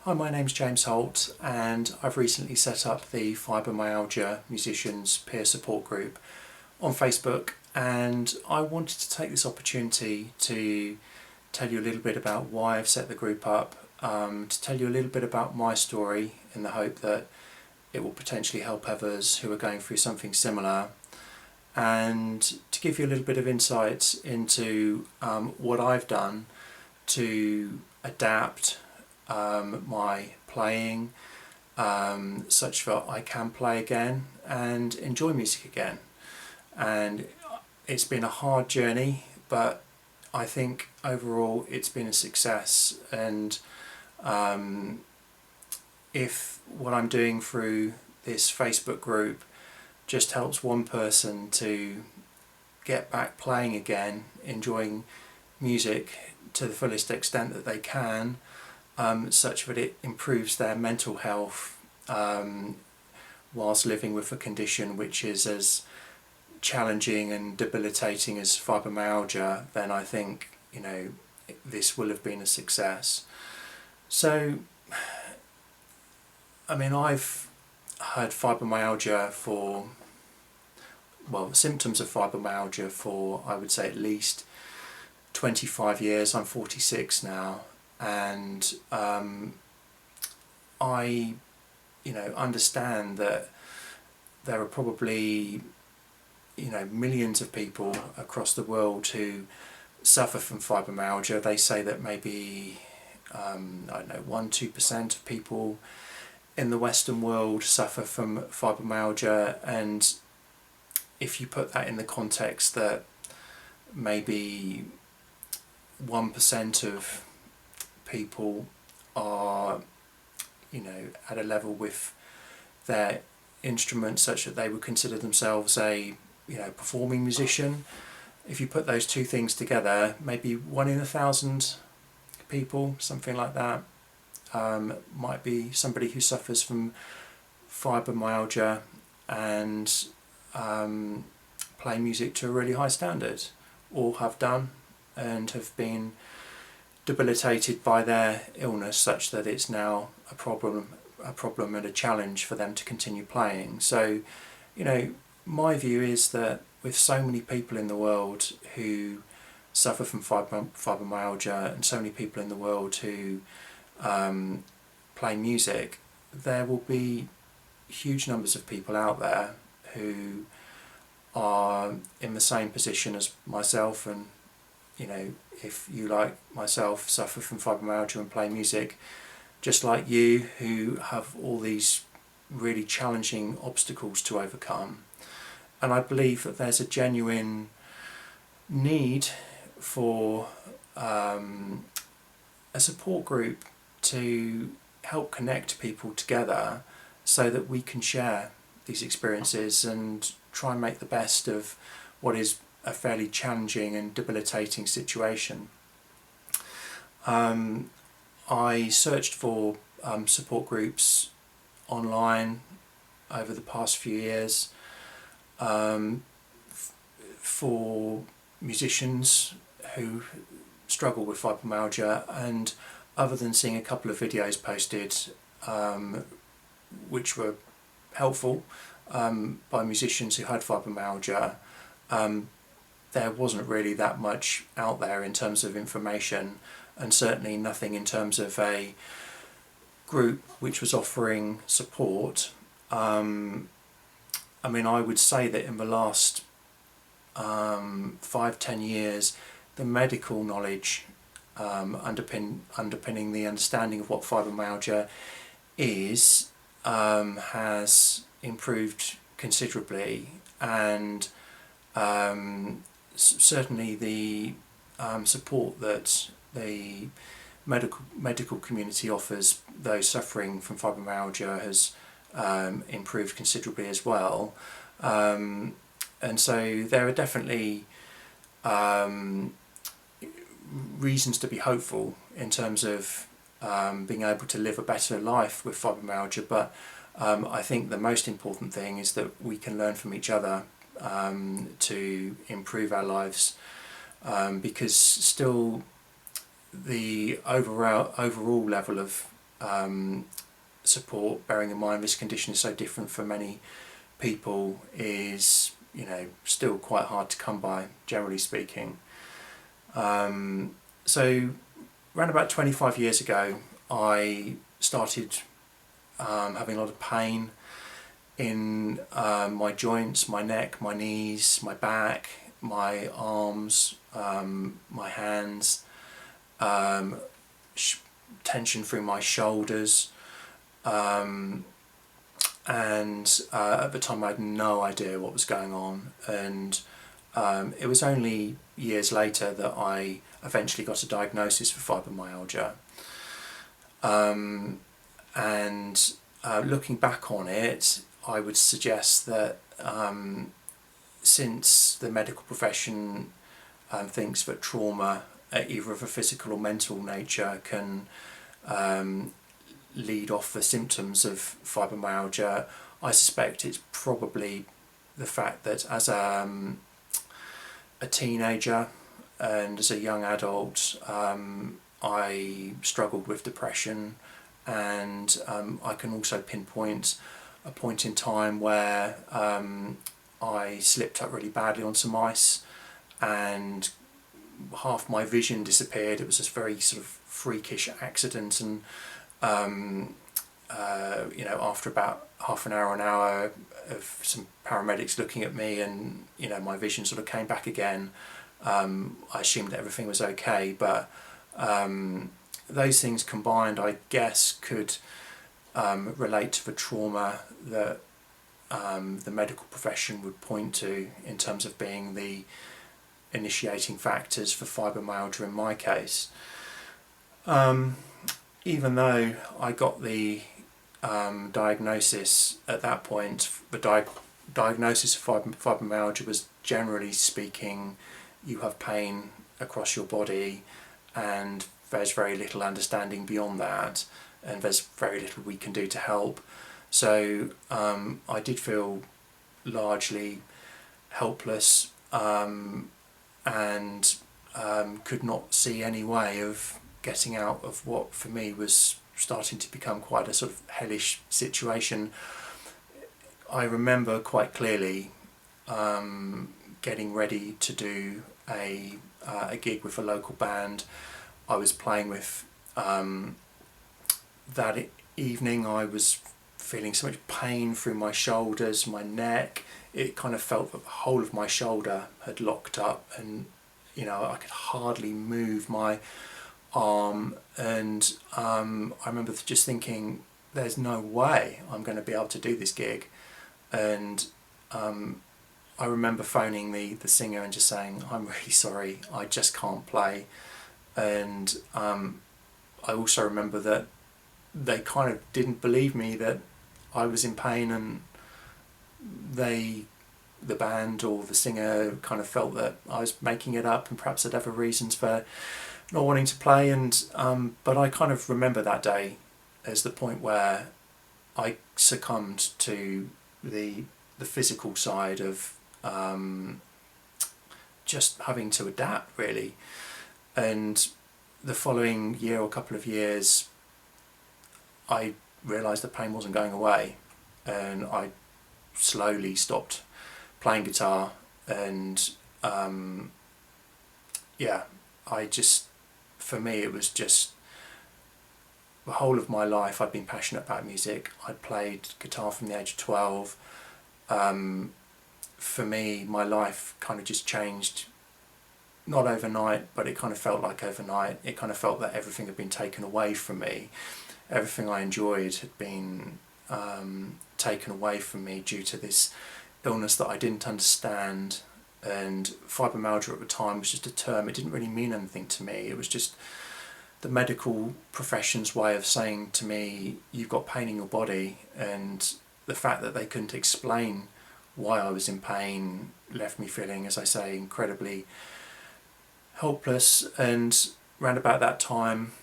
Hi, my name's James Holt and I've recently set up the Fibromyalgia Musicians Peer Support Group on Facebook, and I wanted to take this opportunity to tell you a little bit about why I've set the group up, to tell you a little bit about my story in the hope that it will potentially help others who are going through something similar, and to give you a little bit of insight into what I've done to adapt my playing such that I can play again and enjoy music again. And it's been a hard journey, but I think overall it's been a success. And if what I'm doing through this Facebook group just helps one person to get back playing again, enjoying music to the fullest extent that they can, such that it improves their mental health whilst living with a condition which is as challenging and debilitating as fibromyalgia, then I think, this will have been a success. So, I've had fibromyalgia symptoms of fibromyalgia for, I would say, at least 25 years. I'm 46 now, and I understand that there are probably millions of people across the world who suffer from fibromyalgia. They say that maybe 1-2% of people in the Western world suffer from fibromyalgia, and if you put that in the context that maybe 1% of people are at a level with their instrument such that they would consider themselves a performing musician, if you put those two things together, maybe 1 in 1,000 people, something like that, might be somebody who suffers from fibromyalgia and play music to a really high standard, or have done and have been debilitated by their illness such that it's now a problem and a challenge for them to continue playing. So, my view is that with so many people in the world who suffer from fibromyalgia and so many people in the world who play music, there will be huge numbers of people out there who are in the same position as myself, and if you, like myself, suffer from fibromyalgia and play music, just like you, who have all these really challenging obstacles to overcome. And I believe that there's a genuine need for a support group to help connect people together so that we can share these experiences and try and make the best of what is a fairly challenging and debilitating situation. I searched for support groups online over the past few years for musicians who struggle with fibromyalgia, and other than seeing a couple of videos posted which were helpful by musicians who had fibromyalgia, there wasn't really that much out there in terms of information, and certainly nothing in terms of a group which was offering support. I would say that in the last 5-10 years, the medical knowledge underpinning the understanding of what fibromyalgia is has improved considerably, and certainly the support that the medical community offers those suffering from fibromyalgia has improved considerably as well. And so there are definitely reasons to be hopeful in terms of being able to live a better life with fibromyalgia, but I think the most important thing is that we can learn from each other to improve our lives, because still the overall level of support, bearing in mind this condition is so different for many people, is, you know, still quite hard to come by, generally speaking. So around about 25 years ago, I started having a lot of pain in my joints, my neck, my knees, my back, my arms, my hands, tension through my shoulders, and at the time I had no idea what was going on, and it was only years later that I eventually got a diagnosis for fibromyalgia. And looking back on it, I would suggest that since the medical profession thinks that trauma, either of a physical or mental nature, can lead off the symptoms of fibromyalgia, I suspect it's probably the fact that as a teenager and as a young adult, I struggled with depression, and I can also pinpoint a point in time where I slipped up really badly on some ice and half my vision disappeared. It was this very sort of freakish accident, and you know, after about half an hour of some paramedics looking at me, and you know, my vision sort of came back again. I assumed that everything was okay, but those things combined, I guess, could relate to the trauma that the medical profession would point to in terms of being the initiating factors for fibromyalgia in my case. Even though I got the diagnosis at that point, the diagnosis of fibromyalgia was, generally speaking, you have pain across your body and there's very little understanding beyond that, and there's very little we can do to help. So I did feel largely helpless, and could not see any way of getting out of what for me was starting to become quite a sort of hellish situation. I remember quite clearly getting ready to do a gig with a local band. I was playing with that evening. I was feeling so much pain through my shoulders, my neck. It kind of felt that the whole of my shoulder had locked up, and you know, I could hardly move my arm, and I remember just thinking, there's no way I'm going to be able to do this gig. And I remember phoning the singer and just saying, I'm really sorry, I just can't play. And I also remember that they kind of didn't believe me that I was in pain, and the band or the singer kind of felt that I was making it up and perhaps had other reasons for not wanting to play. And but I kind of remember that day as the point where I succumbed to the physical side of just having to adapt, really. And the following year or couple of years, I realised the pain wasn't going away, and I slowly stopped playing guitar. And yeah, I just, for me, it was just the whole of my life I'd been passionate about music. I'd played guitar from the age of 12. For me, my life kind of just changed, not overnight, but it kind of felt like overnight. It kind of felt that everything had been taken away from me. Everything I enjoyed had been taken away from me due to this illness that I didn't understand. And fibromyalgia at the time was just a term. It didn't really mean anything to me. It was just the medical profession's way of saying to me, you've got pain in your body. And the fact that they couldn't explain why I was in pain left me feeling, as I say, incredibly helpless. And around about that time,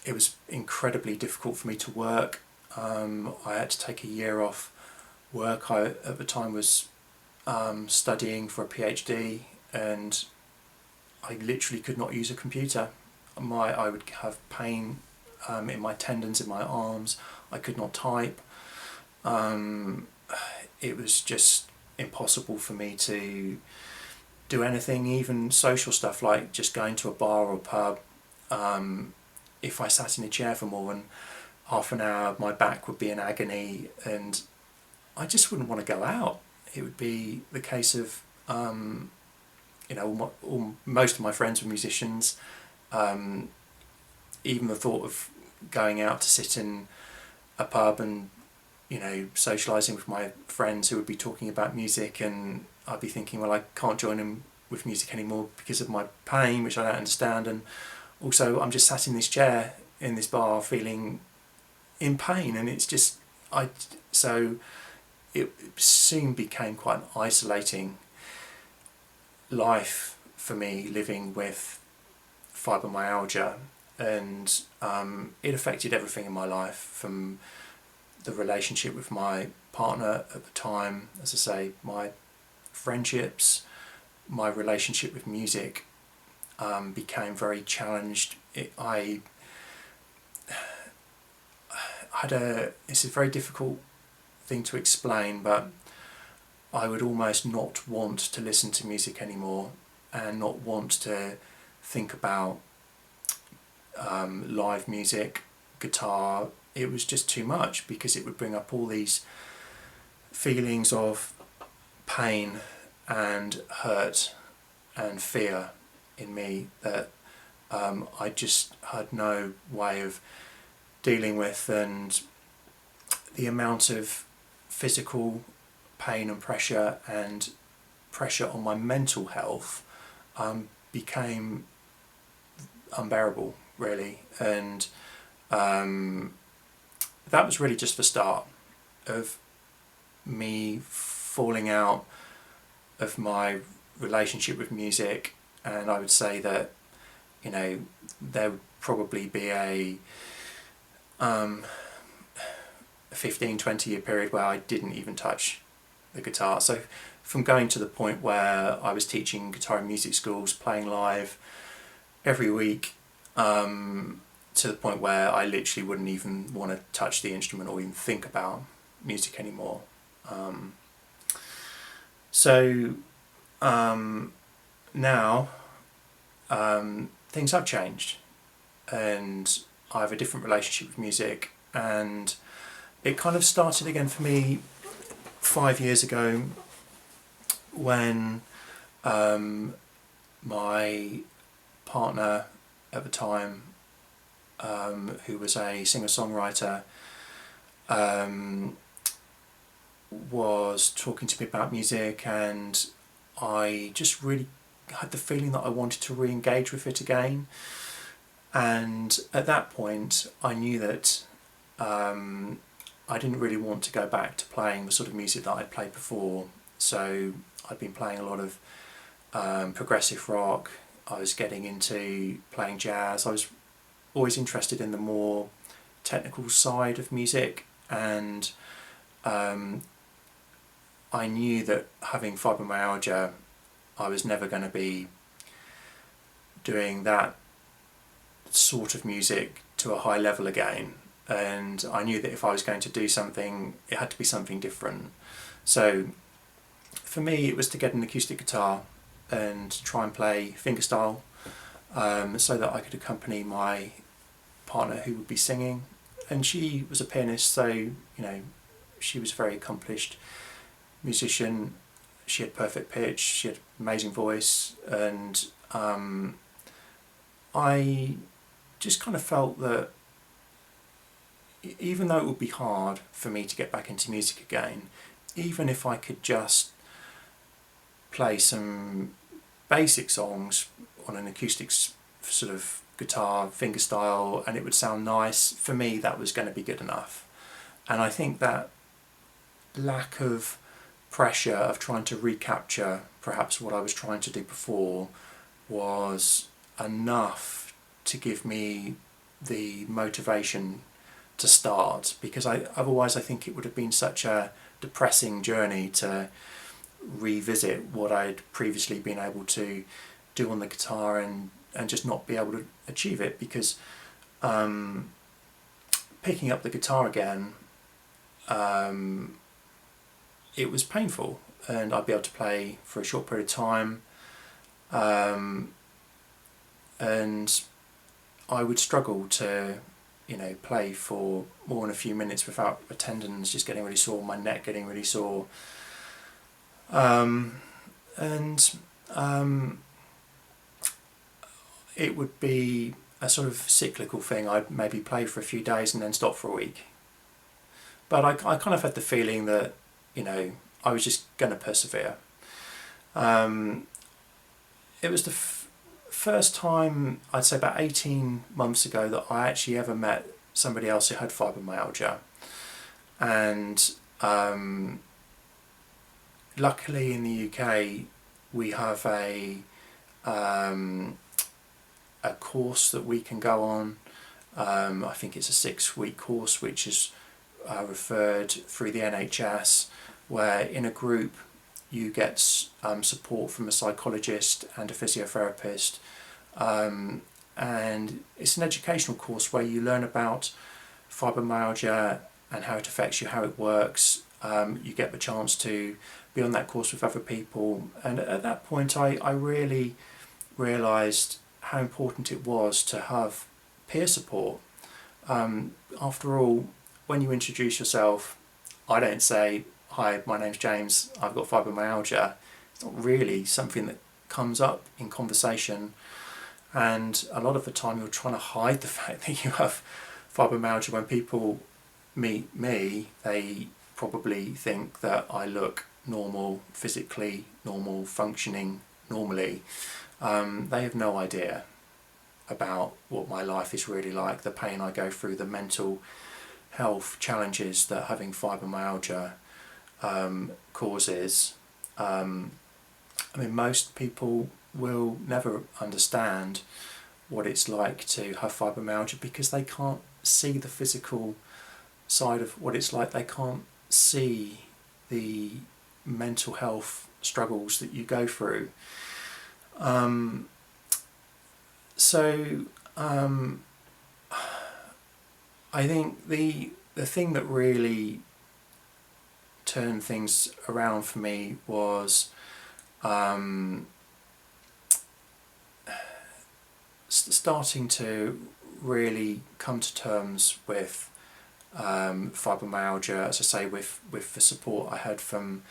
it was incredibly difficult for me to work. I had to take a year off work. I at the time was studying for a PhD, and I literally could not use a computer. I would have pain in my tendons in my arms. I could not type. It was just impossible for me to do anything, even social stuff like just going to a bar or pub. If I sat in a chair for more than half an hour, my back would be in agony, and I just wouldn't want to go out. It would be the case of, most of my friends were musicians. Even the thought of going out to sit in a pub and, socialising with my friends who would be talking about music, and I'd be thinking, well, I can't join them with music anymore because of my pain, which I don't understand, and also I'm just sat in this chair in this bar feeling in pain, and it's just, so it soon became quite an isolating life for me living with fibromyalgia, and it affected everything in my life, from the relationship with my partner at the time, as I say, my friendships, my relationship with music became very challenged. It's a very difficult thing to explain, but I would almost not want to listen to music anymore, and not want to think about live music, guitar. It was just too much, because it would bring up all these feelings of pain and hurt and fear in me that I just had no way of dealing with, and the amount of physical pain and pressure on my mental health became unbearable, really. And that was really just the start of me falling out of my relationship with music. And I would say that, there would probably be a 15-20 year period where I didn't even touch the guitar. So from going to the point where I was teaching guitar in music schools, playing live every week, to the point where I literally wouldn't even want to touch the instrument or even think about music anymore. Now things have changed, and I have a different relationship with music, and it kind of started again for me 5 years ago when my partner at the time, who was a singer-songwriter, was talking to me about music, and I just really had the feeling that I wanted to re-engage with it again. And at that point I knew that I didn't really want to go back to playing the sort of music that I'd played before. So I'd been playing a lot of progressive rock. I was getting into playing jazz. I was always interested in the more technical side of music, and I knew that having fibromyalgia, I was never going to be doing that sort of music to a high level again, and I knew that if I was going to do something, it had to be something different. So for me it was to get an acoustic guitar and try and play fingerstyle, so that I could accompany my partner who would be singing. And she was a pianist, so she was a very accomplished musician. She had perfect pitch, she had amazing voice, and I just kind of felt that even though it would be hard for me to get back into music again, even if I could just play some basic songs on an acoustic sort of guitar fingerstyle and it would sound nice, for me that was going to be good enough. And I think that lack of pressure of trying to recapture perhaps what I was trying to do before was enough to give me the motivation to start, because otherwise I think it would have been such a depressing journey to revisit what I'd previously been able to do on the guitar and just not be able to achieve it, because picking up the guitar again, it was painful, and I'd be able to play for a short period of time, and I would struggle to, play for more than a few minutes without my tendons just getting really sore, my neck getting really sore, and it would be a sort of cyclical thing. I'd maybe play for a few days and then stop for a week. But I kind of had the feeling that, I was just going to persevere. It was the first time, I'd say about 18 months ago, that I actually ever met somebody else who had fibromyalgia. And luckily in the UK, we have a course that we can go on. I think it's a 6-week course, which is referred through the NHS, where in a group you get support from a psychologist and a physiotherapist, and it's an educational course where you learn about fibromyalgia and how it affects you, how it works. You get the chance to be on that course with other people, and at that point I really realised how important it was to have peer support. After all, when you introduce yourself, I don't say, "Hi, my name's James, I've got fibromyalgia." It's not really something that comes up in conversation, and a lot of the time you're trying to hide the fact that you have fibromyalgia. When people meet me, they probably think that I look normal, physically normal, functioning normally. They have no idea about what my life is really like, the pain I go through, the mental health challenges that having fibromyalgia causes. Most people will never understand what it's like to have fibromyalgia because they can't see the physical side of what it's like. They can't see the mental health struggles that you go through. I think the thing that really turned things around for me was starting to really come to terms with fibromyalgia, as I say, with the support I had from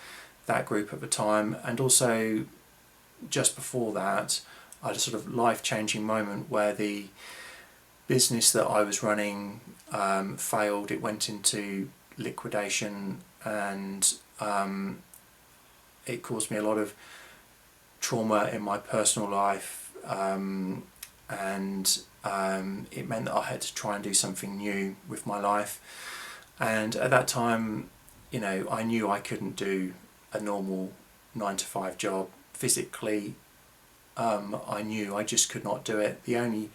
that group at the time, and also just before that I had a sort of life-changing moment where the business that I was running failed. It went into liquidation, and it caused me a lot of trauma in my personal life, and it meant that I had to try and do something new with my life. And at that time, I knew I couldn't do a normal 9-to-5 job physically. I knew I just could not do it. The only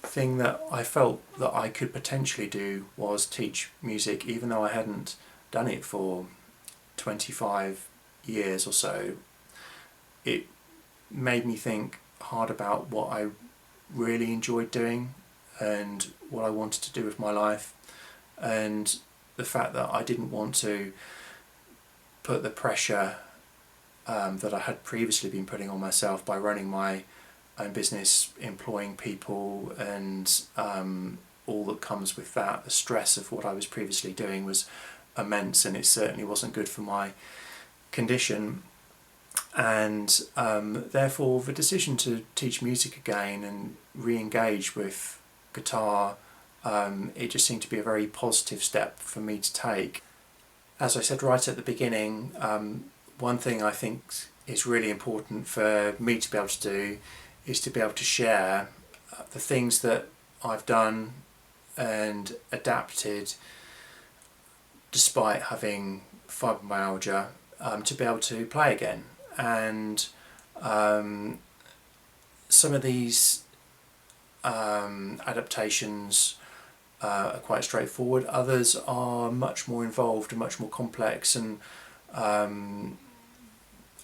thing that I felt that I could potentially do was teach music, even though I hadn't done it for 25 years or so. It made me think hard about what I really enjoyed doing and what I wanted to do with my life, and the fact that I didn't want to put the pressure that I had previously been putting on myself by running my own business, employing people, and all that comes with that. The stress of what I was previously doing was immense, and it certainly wasn't good for my condition. And therefore the decision to teach music again and re-engage with guitar, it just seemed to be a very positive step for me to take. As I said right at the beginning, one thing I think is really important for me to be able to do is to be able to share the things that I've done and adapted despite having fibromyalgia, to be able to play again. And some of these adaptations are quite straightforward, others are much more involved and much more complex, and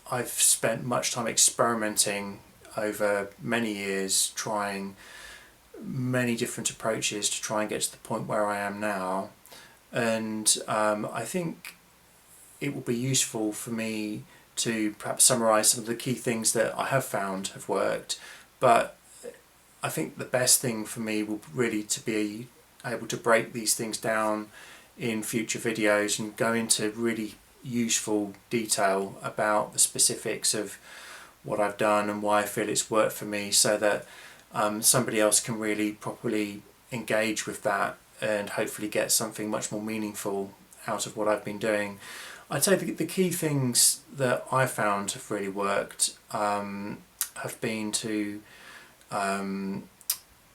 I've spent much time experimenting over many years, trying many different approaches to try and get to the point where I am now, and I think it will be useful for me to perhaps summarise some of the key things that I have found have worked, but I think the best thing for me will really to be able to break these things down in future videos and go into really useful detail about the specifics of what I've done and why I feel it's worked for me, so that somebody else can really properly engage with that and hopefully get something much more meaningful out of what I've been doing. I'd say the key things that I found have really worked have been to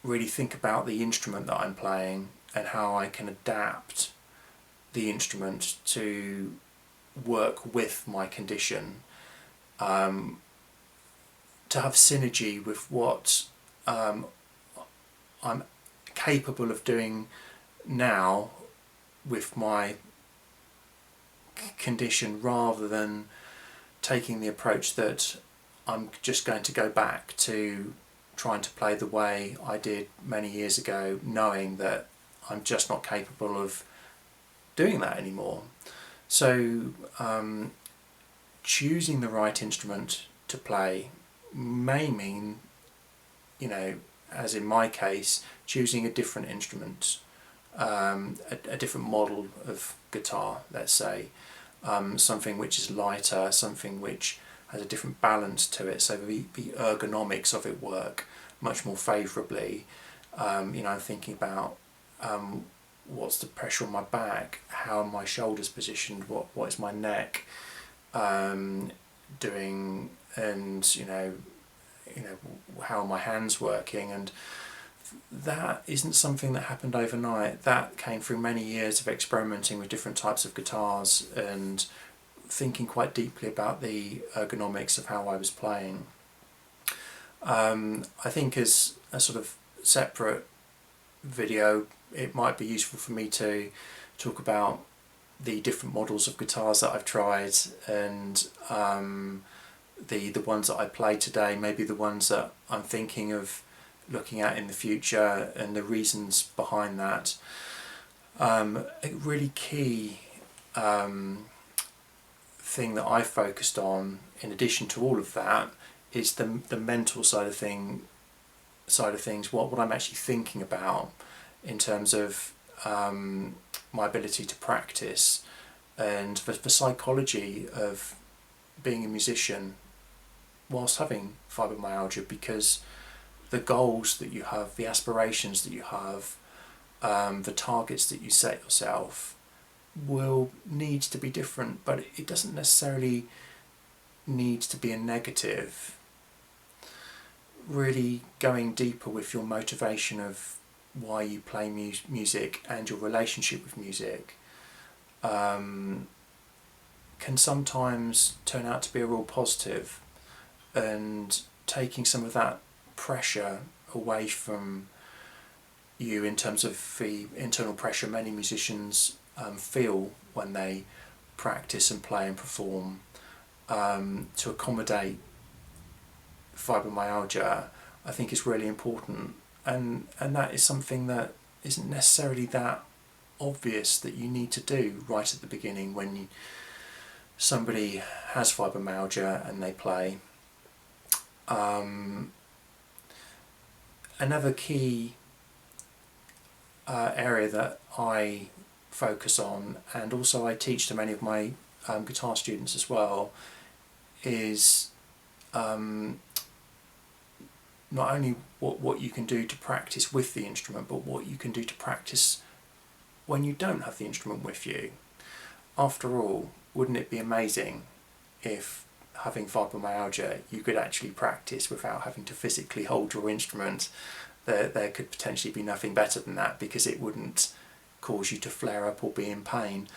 really think about the instrument that I'm playing and how I can adapt the instrument to work with my condition, to have synergy with what I'm capable of doing now with my condition, rather than taking the approach that I'm just going to go back to trying to play the way I did many years ago, knowing that I'm just not capable of doing that anymore. So choosing the right instrument to play may mean, you know, as in my case, choosing a different instrument, a different model of guitar, let's say, something which is lighter, something which has a different balance to it, so the ergonomics of it work much more favourably. You know, I'm thinking about what's the pressure on my back, how are my shoulders positioned, what is my neck doing, and you know how are my hands working. And that isn't something that happened overnight. That came through many years of experimenting with different types of guitars and thinking quite deeply about the ergonomics of how I was playing. I think as a sort of separate video, it might be useful for me to talk about the different models of guitars that I've tried, and the ones that I play today, maybe the ones that I'm thinking of looking at in the future, and the reasons behind that. A really key thing that I focused on, in addition to all of that, is the mental side of things. What I'm actually thinking about in terms of my ability to practice, and the psychology of being a musician whilst having fibromyalgia, because the goals that you have, the aspirations that you have, the targets that you set yourself will need to be different, but it doesn't necessarily need to be a negative. Really going deeper with your motivation of why you play music and your relationship with music can sometimes turn out to be a real positive, and taking some of that pressure away from you in terms of the internal pressure many musicians feel when they practice and play and perform to accommodate fibromyalgia, I think is really important, and that is something that isn't necessarily that obvious that you need to do right at the beginning when somebody has fibromyalgia and they play. Another key area that I focus on, and also I teach to many of my guitar students as well, is not only what you can do to practice with the instrument, but what you can do to practice when you don't have the instrument with you. After all, wouldn't it be amazing if, having fibromyalgia, you could actually practice without having to physically hold your instrument? There could potentially be nothing better than that, because it wouldn't cause you to flare up or be in pain.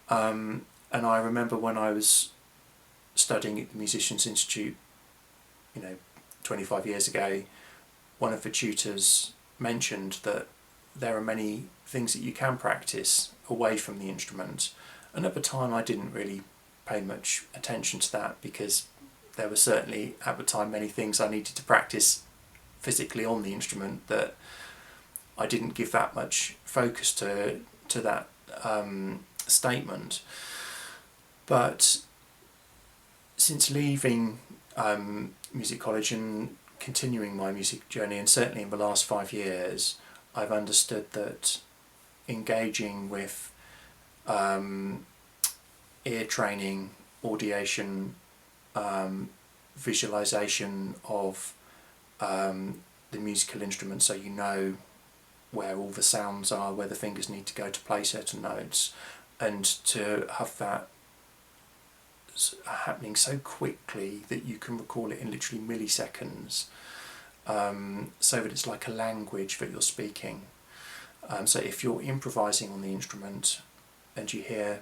And I remember when I was studying at the Musicians Institute, 25 years ago, one of the tutors mentioned that there are many things that you can practice away from the instrument, and at the time I didn't really pay much attention to that, because there were certainly at the time many things I needed to practice physically on the instrument that I didn't give that much focus to that statement. But since leaving music college and continuing my music journey, and certainly in the last 5 years, I've understood that engaging with ear training, audiation, visualization of the musical instrument, so you know where all the sounds are, where the fingers need to go to play certain notes, and to have that happening so quickly that you can recall it in literally milliseconds, so that it's like a language that you're speaking. So if you're improvising on the instrument and you hear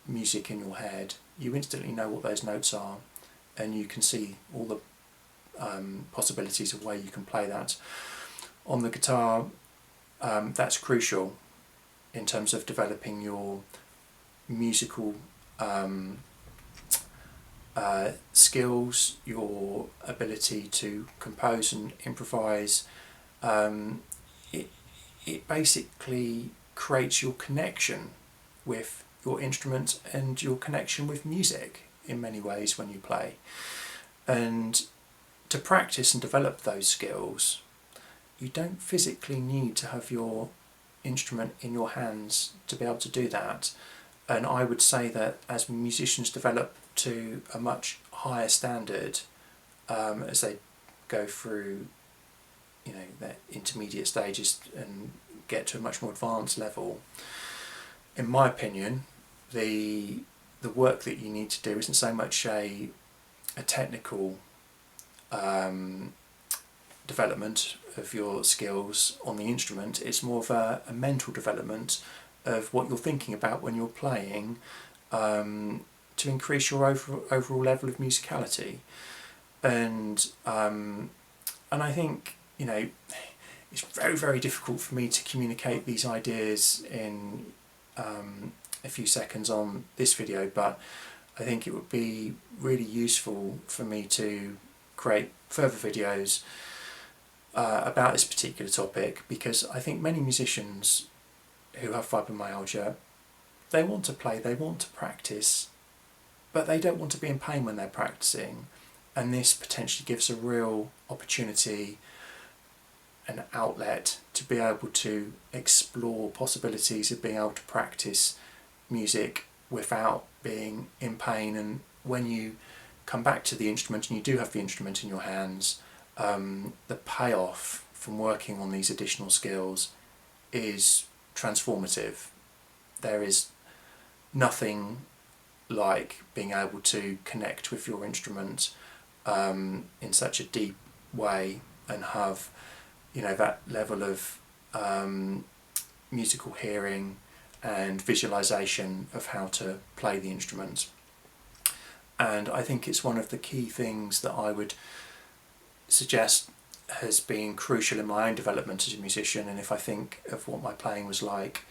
music in your head, you instantly know what those notes are, and you can see all the possibilities of where you can play that. On the guitar, that's crucial in terms of developing your musical skills, your ability to compose and improvise. It basically creates your connection with your instrument and your connection with music in many ways when you play. And to practice and develop those skills, you don't physically need to have your instrument in your hands to be able to do that. And I would say that as musicians develop to a much higher standard, as they go through, you know, their intermediate stages and get to a much more advanced level, in my opinion, the work that you need to do isn't so much a technical development of your skills on the instrument. It's more of a mental development of what you're thinking about when you're playing, to increase your overall level of musicality. And I think, you know, it's very, very difficult for me to communicate these ideas in a few seconds on this video, but I think it would be really useful for me to create further videos about this particular topic, because I think many musicians who have fibromyalgia, they want to play, they want to practice, but they don't want to be in pain when they're practicing, and this potentially gives a real opportunity, an outlet to be able to explore possibilities of being able to practice music without being in pain. And when you come back to the instrument and you do have the instrument in your hands, the payoff from working on these additional skills is transformative. There is nothing like being able to connect with your instrument in such a deep way and have, you know, that level of musical hearing and visualization of how to play the instrument. And I think it's one of the key things that I would suggest has been crucial in my own development as a musician. And if I think of what my playing was like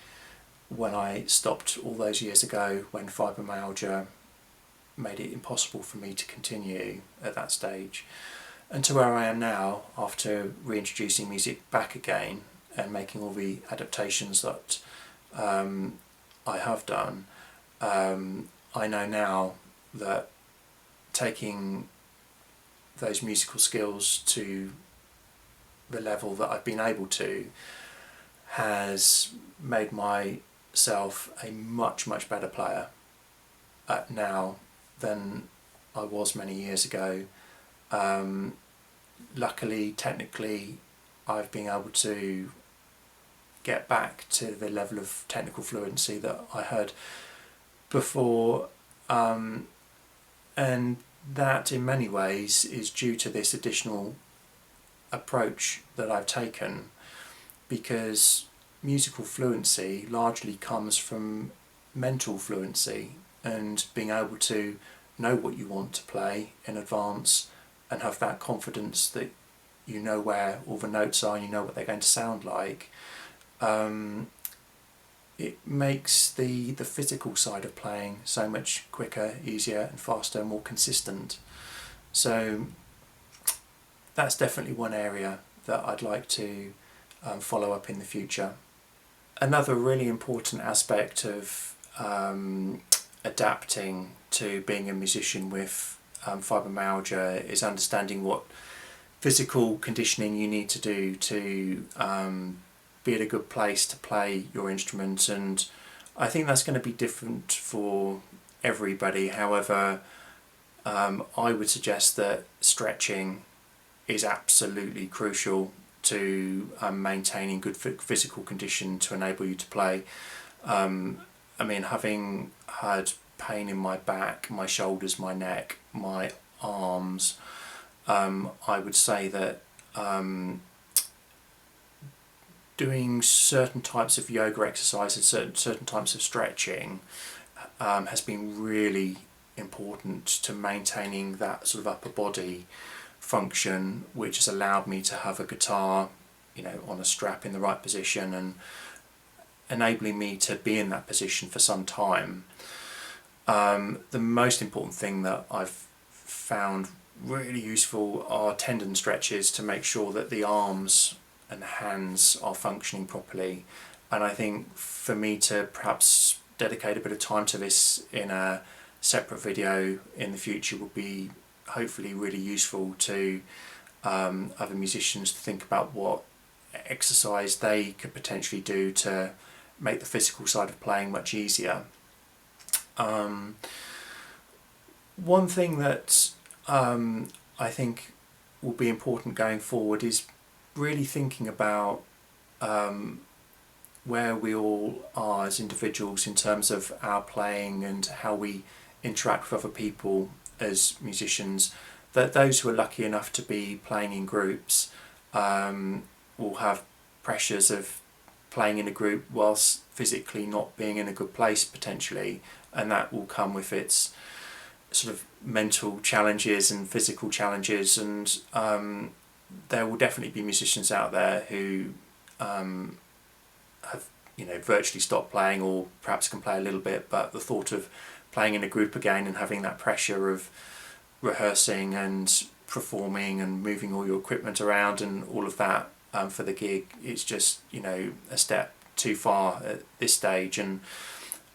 when I stopped all those years ago, when fibromyalgia made it impossible for me to continue at that stage, and to where I am now after reintroducing music back again and making all the adaptations that I have done, I know now that taking those musical skills to the level that I've been able to has made myself a much, much better player now than I was many years ago. Luckily, technically, I've been able to get back to the level of technical fluency that I had before, and that in many ways is due to this additional approach that I've taken, because musical fluency largely comes from mental fluency and being able to know what you want to play in advance and have that confidence that you know where all the notes are and you know what they're going to sound like. It makes the physical side of playing so much quicker, easier and faster and more consistent. So that's definitely one area that I'd like to follow up in the future. Another really important aspect of adapting to being a musician with fibromyalgia is understanding what physical conditioning you need to do to be at a good place to play your instrument, and I think that's going to be different for everybody. However, I would suggest that stretching is absolutely crucial to maintaining good physical condition to enable you to play. I mean, having had pain in my back, my shoulders, my neck, my arms, I would say that doing certain types of yoga exercises, certain types of stretching has been really important to maintaining that sort of upper body function, which has allowed me to have a guitar, on a strap in the right position and enabling me to be in that position for some time. The most important thing that I've found really useful are tendon stretches to make sure that the arms and hands are functioning properly. And I think for me to perhaps dedicate a bit of time to this in a separate video in the future would be hopefully really useful to other musicians to think about what exercise they could potentially do to make the physical side of playing much easier. One thing that I think will be important going forward is really thinking about where we all are as individuals in terms of our playing and how we interact with other people as musicians. That those who are lucky enough to be playing in groups will have pressures of playing in a group whilst physically not being in a good place potentially, and that will come with its sort of mental challenges and physical challenges, and there will definitely be musicians out there who have virtually stopped playing or perhaps can play a little bit, but the thought of playing in a group again and having that pressure of rehearsing and performing and moving all your equipment around and all of that for the gig, it's just a step too far at this stage. And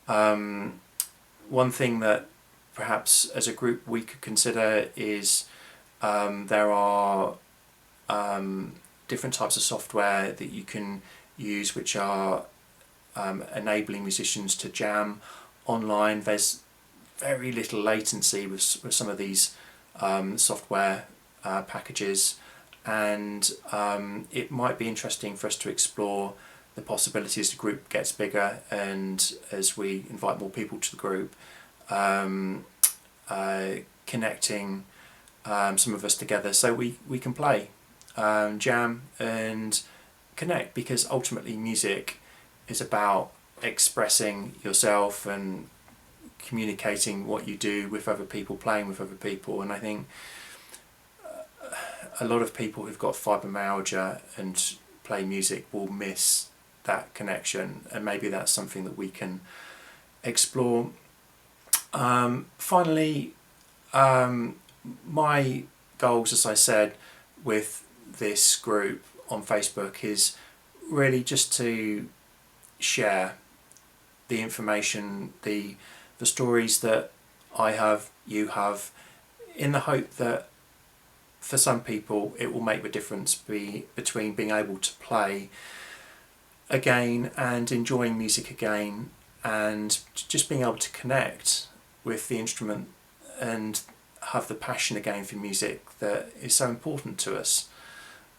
one thing that perhaps as a group we could consider is there are different types of software that you can use which are enabling musicians to jam online. There's very little latency with some of these software packages, and it might be interesting for us to explore the possibilities as the group gets bigger and as we invite more people to the group, connecting some of us together so we can play, jam and connect, because ultimately music is about expressing yourself and communicating what you do with other people, playing with other people. And I think a lot of people who've got fibromyalgia and play music will miss that connection, and maybe that's something that we can explore. Finally, my goals, as I said, with this group on Facebook is really just to share the information, the stories that I have, you have, in the hope that for some people it will make the difference between being able to play again and enjoying music again, and just being able to connect with the instrument and have the passion again for music that is so important to us.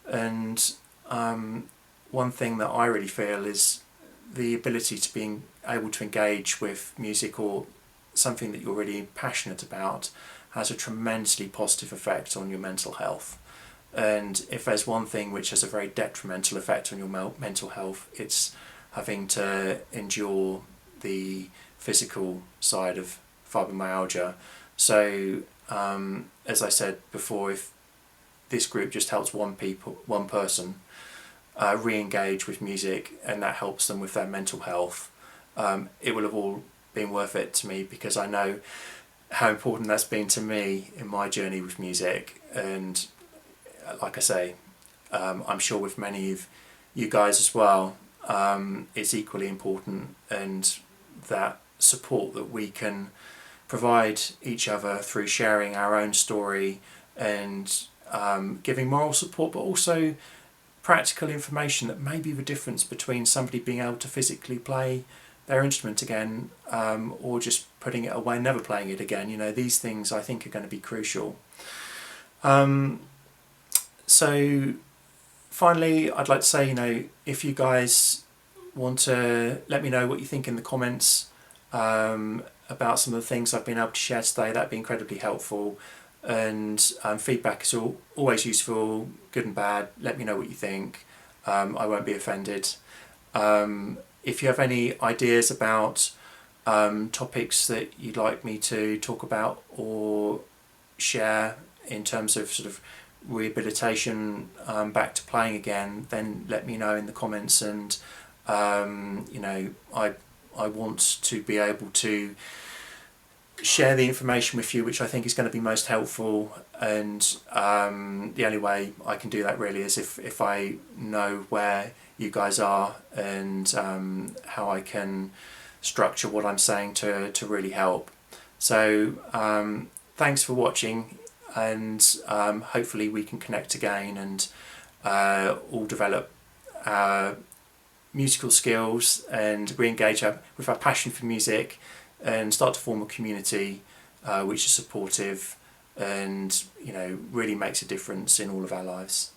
And one thing that I really feel is the ability to be able to engage with music or something that you're really passionate about has a tremendously positive effect on your mental health. And if there's one thing which has a very detrimental effect on your mental health, it's having to endure the physical side of fibromyalgia. So as I said before, if this group just helps one person re-engage with music, and that helps them with their mental health, it will have all been worth it to me, because I know how important that's been to me in my journey with music. And like I say, I'm sure with many of you guys as well is equally important, and that support that we can provide each other through sharing our own story and giving moral support, but also practical information that may be the difference between somebody being able to physically play their instrument again, or just putting it away, never playing it again. You know, these things I think are going to be crucial. So finally, I'd like to say, you know, if you guys want to let me know what you think in the comments about some of the things I've been able to share today, that'd be incredibly helpful. And feedback is always useful, good and bad. Let me know what you think. I won't be offended. If you have any ideas about topics that you'd like me to talk about or share in terms of sort of rehabilitation back to playing again, then let me know in the comments. And you know, I want to be able to share the information with you which I think is going to be most helpful, and the only way I can do that really is if I know where you guys are and how I can structure what I'm saying to really help. So thanks for watching, and hopefully we can connect again and all develop our musical skills and re-engage with our passion for music and start to form a community which is supportive and, you know, really makes a difference in all of our lives.